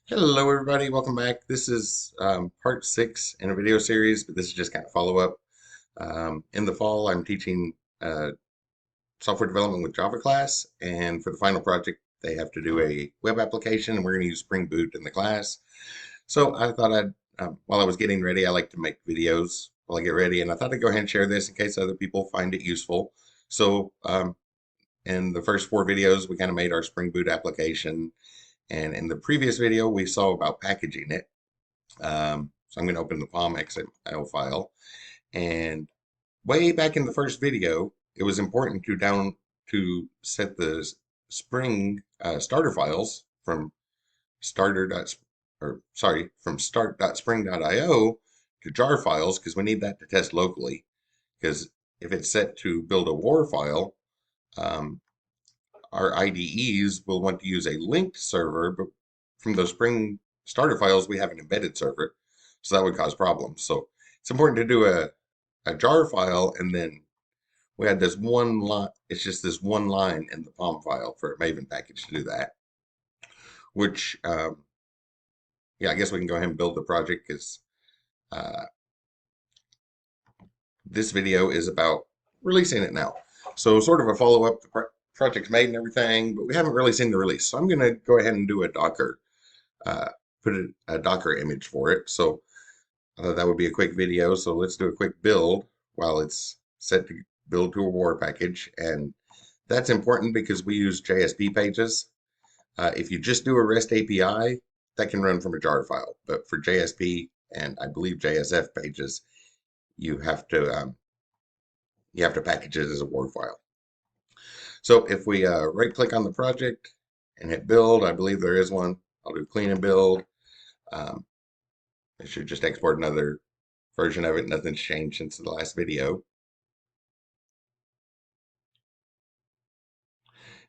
Hello, everybody. Welcome back. This is part six in a video series, but this is just kind of follow up. In the fall, I'm teaching software development with Java class, and for the final project, they have to do a web application, and we're going to use Spring Boot in the class. So I thought while I was getting ready, I like to make videos while I get ready, and I thought I'd go ahead and share this in case other people find it useful. So in the first four videos, we kind of made our Spring Boot application. And in the previous video, we saw about packaging it. So I'm going to open the POM XML file. And way back in the first video, it was important to set the Spring starter files from from start.spring.io to jar files because we need that to test locally. Because if it's set to build a war file, um, our IDEs will want to use a linked server, but from those Spring starter files, we have an embedded server, so that would cause problems. So it's important to do a jar file, and then we had this one line. It's just this one line in the POM file for a Maven package to do that. Which, yeah, I guess we can go ahead and build the project because uh, this video is about releasing it now. So sort of a follow up. The project's made and everything, but we haven't really seen the release. So I'm going to go ahead and do a Docker uh, put a Docker image for it. So I thought that would be a quick video. So let's do a quick build while it's set to build to a war package. And that's important because we use JSP pages. If you just do a REST API, that can run from a jar file. But for JSP and I believe JSF pages, you have to um, you have to package it as a war file. So if we right click on the project and hit build, I believe there is one. I'll do clean and build. Um, It should just export another version of it. Nothing's changed since the last video.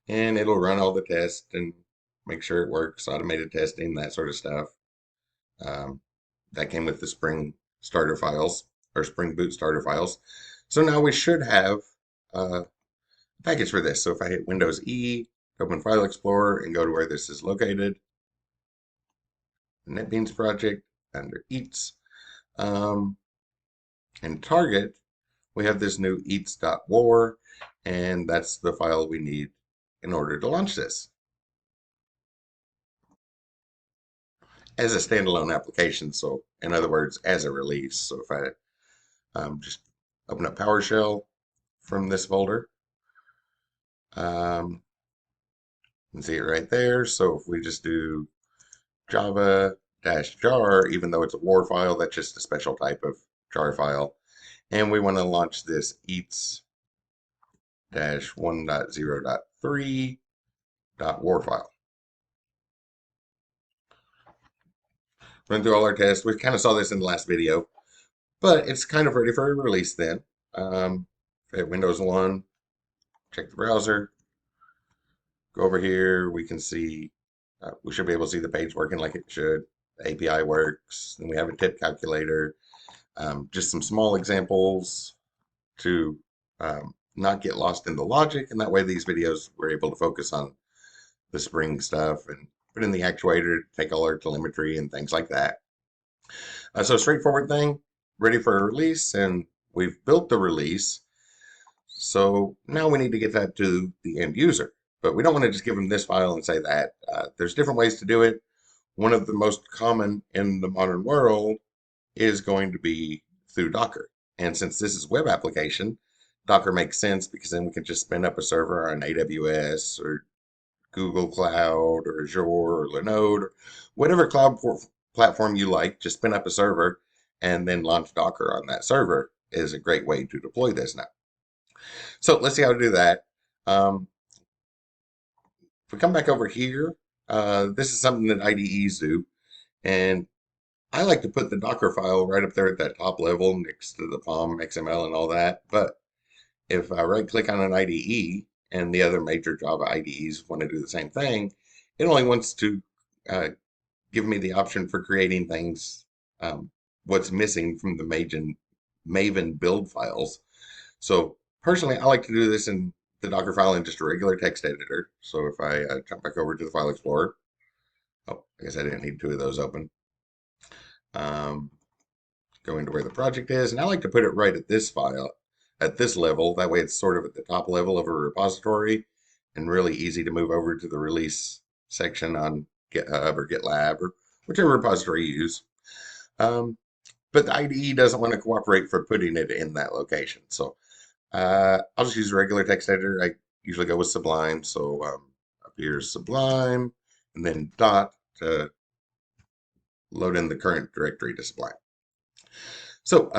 And it'll run all the tests and make sure it works, automated testing, that sort of stuff. Um, that came with the Spring starter files or Spring Boot starter files. So now we should have a package for this. So if I hit Windows E, open File Explorer, and go to where this is located, NetBeans project under Eats, um, and target, we have this new eats.war, and that's the file we need in order to launch this as a standalone application. So, in other words, as a release. So, if I just open up PowerShell from this folder, you can see it right there. So, if we just do Java jar, even though it's a war file, that's just a special type of jar file. And we want to launch this eats 1.0.3.war file. Run through all our tests. We kind of saw this in the last video, but it's kind of ready for a release then. Hit Windows 1, check the browser, go over here. We can see, we should be able to see the page working like it should. The API works. Then we have a tip calculator. Just some small examples to not get lost in the logic. And that way, these videos we're able to focus on the Spring stuff and put in the actuator, take all our telemetry and things like that. So straightforward thing, ready for a release, and we've built the release. So now we need to get that to the end user. But we don't want to just give them this file and say that. There's different ways to do it. One of the most common in the modern world is going to be through Docker. And since this is web application, Docker makes sense because then we can just spin up a server on AWS or Google Cloud or Azure or Linode, or whatever platform you like, just spin up a server and then launch Docker on that server is a great way to deploy this now. So let's see how to do that. Um, if we come back over here, this is something that IDEs do. And I like to put the Docker file right up there at that top level next to the POM XML and all that. But if I right click on an IDE and the other major Java IDEs want to do the same thing, it only wants to uh, give me the option for creating things, what's missing from the Maven build files. So personally, I like to do this in the Docker file in just a regular text editor. So if I jump back over to the File Explorer, oh, I guess I didn't need two of those open. Go into where the project is, and I like to put it right at this file, at this level. That way it's sort of at the top level of a repository and really easy to move over to the release section on GitHub or GitLab or whichever repository you use. But the IDE doesn't want to cooperate for putting it in that location. So I'll just use a regular text editor. I usually go with Sublime. So up here's Sublime, and then dot to load in the current directory to Sublime. So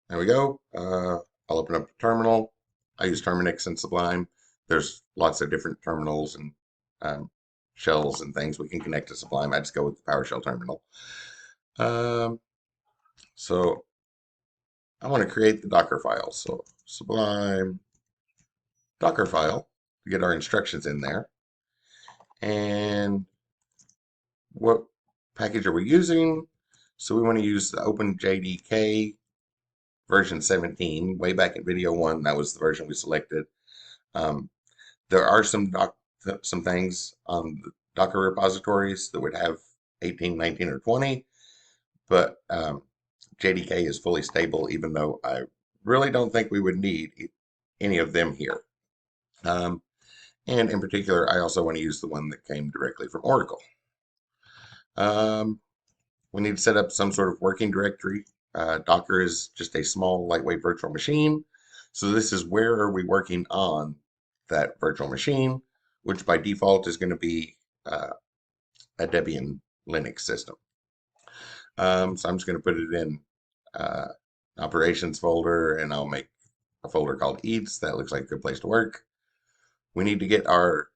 there we go. I'll open up the terminal. I use Terminix and Sublime. There's lots of different terminals and shells and things we can connect to Sublime. I just go with the PowerShell terminal. So I want to create the Docker file. So Sublime Docker file to get our instructions in there. And what package are we using? So we want to use the OpenJDK version 17. Way back in video 1, that was the version we selected. There are some things on the Docker repositories that would have 18, 19, or 20, but JDK is fully stable, even though I really don't think we would need any of them here. And in particular, I also want to use the one that came directly from Oracle. We need to set up some sort of working directory. Docker is just a small, lightweight virtual machine. So this is where are we working on that virtual machine, which by default is going to be a Debian Linux system. So I'm just going to put it in operations folder, and I'll make a folder called eats. That looks like a good place to work. We need to get our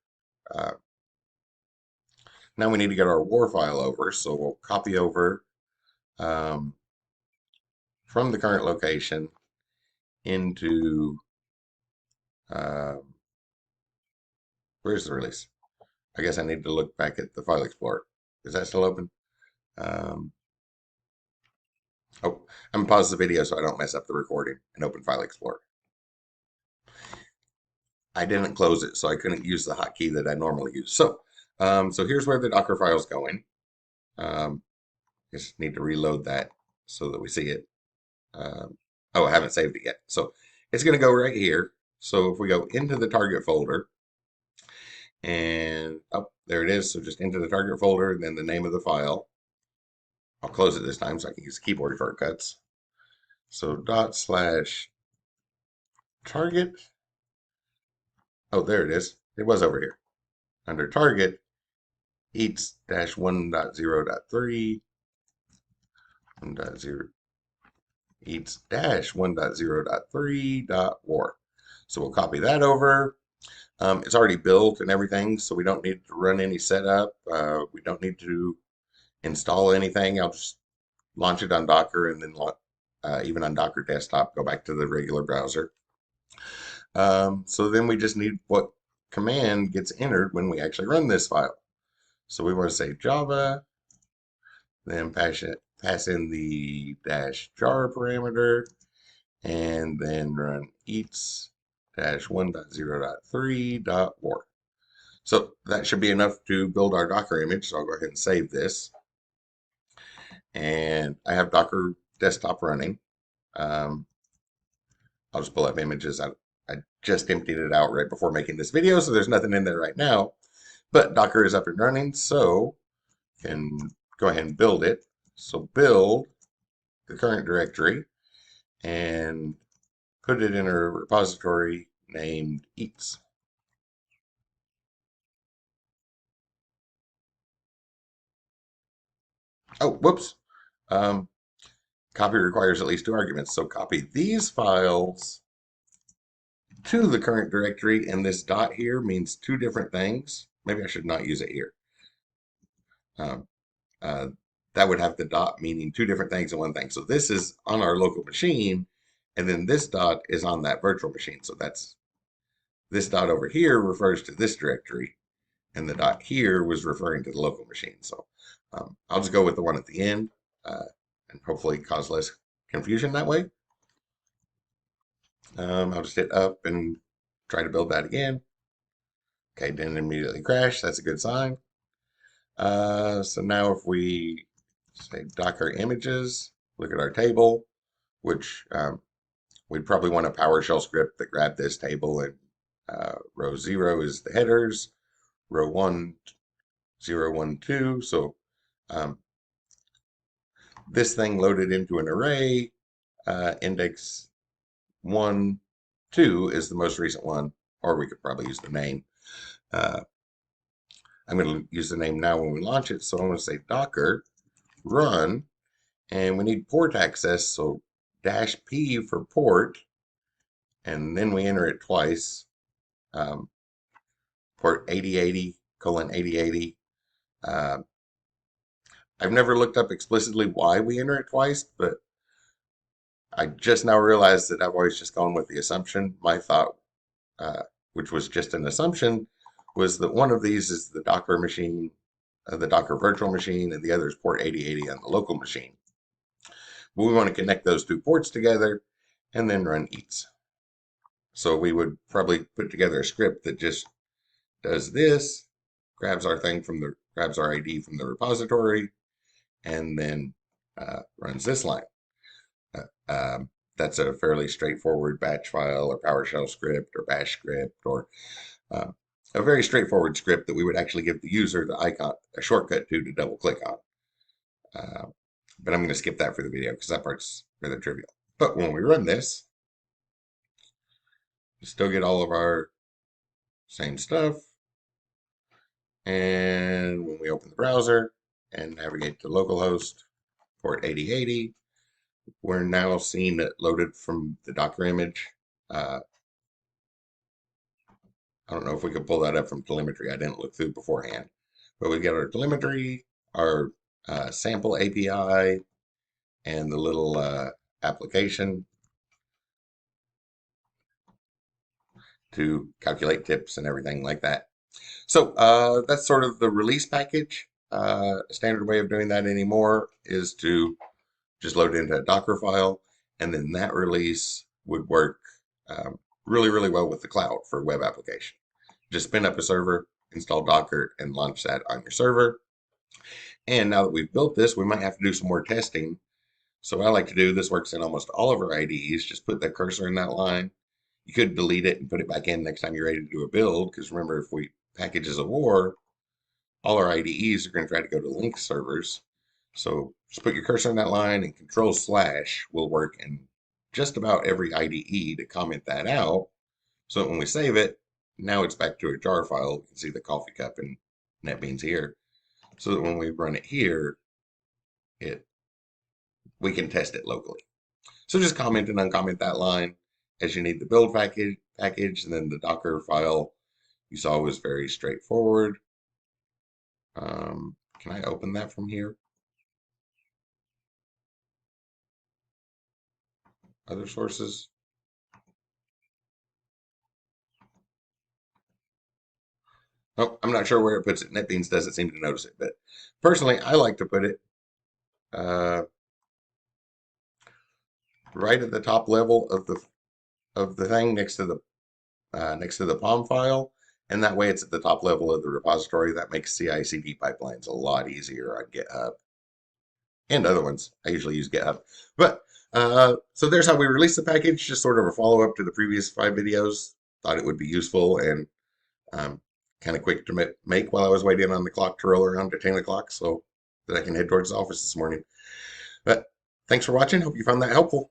now we need to get our war file over. So we'll copy over from the current location into where's the release? I guess I need to look back at the File Explorer. Is that still open? Oh, I'm gonna pause the video so I don't mess up the recording and open File Explorer. I didn't close it, so I couldn't use the hotkey that I normally use. So, so here's where the Docker file is going. Just need to reload that so that we see it. Oh, I haven't saved it yet. So it's going to go right here. So if we go into the target folder, and oh, there it is. So just into the target folder, and then the name of the file. I'll close it this time so I can use keyboard shortcuts. So /target. Oh, there it is. It was over here. Under target, eats-1.0.3, 1.0, eats-1.0.3.war. So we'll copy that over. It's already built and everything, so we don't need to run any setup. We don't need to install anything. I'll just launch it on Docker, and then even on Docker desktop, go back to the regular browser. So then we just need what command gets entered when we actually run this file. So we want to say Java, then pass in the -jar parameter, and then run eats-1.0.3.war. So that should be enough to build our Docker image. So I'll go ahead and save this. And I have Docker desktop running. I'll just pull up images. I just emptied it out right before making this video, so there's nothing in there right now. But Docker is up and running, so can go ahead and build it. So build the current directory and put it in a repository named eats. Oh, whoops. Copy requires at least 2 arguments. So copy these files to the current directory, and this dot here means 2 different things. Maybe I should not use it here. That would have the dot meaning 2 different things and 1 thing. So this is on our local machine, and then this dot is on that virtual machine. So that's this dot over here refers to this directory, and the dot here was referring to the local machine. So I'll just go with the one at the end and hopefully cause less confusion that way. I'll just hit up and try to build that again. Okay, didn't immediately crash. That's a good sign. So now if we say Docker images, look at our table, which we'd probably want a PowerShell script that grabbed this table, and row 0 is the headers, row 1, 0, 1, 2. So um, this thing loaded into an array, index 1, 2 is the most recent one, or we could probably use the name. I'm going to use the name now when we launch it. So I'm going to say Docker run, and we need port access. So -P for port, and then we enter it twice. Port 8080 colon 8080. I've never looked up explicitly why we enter it twice, but I just now realized that I've always just gone with the assumption. My thought, which was just an assumption, was that one of these is the Docker machine, the Docker virtual machine, and the other is port 8080 on the local machine. But we want to connect those two ports together and then run eats. So we would probably put together a script that just does this, grabs our ID from the repository, and then runs this line. That's a fairly straightforward batch file or PowerShell script or bash script, or a very straightforward script that we would actually give the user the icon, a shortcut to double click on. But I'm going to skip that for the video because that part's rather trivial. But when we run this, we still get all of our same stuff. And when we open the browser and navigate to localhost port 8080, we're now seeing it loaded from the Docker image. I don't know if we could pull that up from telemetry. I didn't look through beforehand. But we've got our telemetry, our sample API, and the little application to calculate tips and everything like that. So that's sort of the release package. A standard way of doing that anymore is to just load it into a Docker file, and then that release would work really, really well with the cloud for web application. Just spin up a server, install Docker, and launch that on your server. And now that we've built this, we might have to do some more testing. So what I like to do, this works in almost all of our IDEs, just put the cursor in that line. You could delete it and put it back in next time you're ready to do a build, because remember, if we packages of war, all our IDEs are going to try to go to link servers. So just put your cursor on that line, and Control/ will work in just about every IDE to comment that out. So that when we save it, now it's back to a jar file. You can see the coffee cup and NetBeans here. So that when we run it here, we can test it locally. So just comment and uncomment that line as you need the build package, and then the Docker file you saw was very straightforward. Can I open that from here? Other sources? Oh, I'm not sure where it puts it. NetBeans doesn't seem to notice it, but personally, I like to put it right at the top level of the thing next to the POM file, and that way it's at the top level of the repository. That makes CI/CD pipelines a lot easier on GitHub and other ones. I usually use GitHub, but so there's how we release the package. Just sort of a follow up to the previous 5 videos. Thought it would be useful and kind of quick to make while I was waiting on the clock to roll around to 10 o'clock so that I can head towards the office this morning. But thanks for watching. Hope you found that helpful.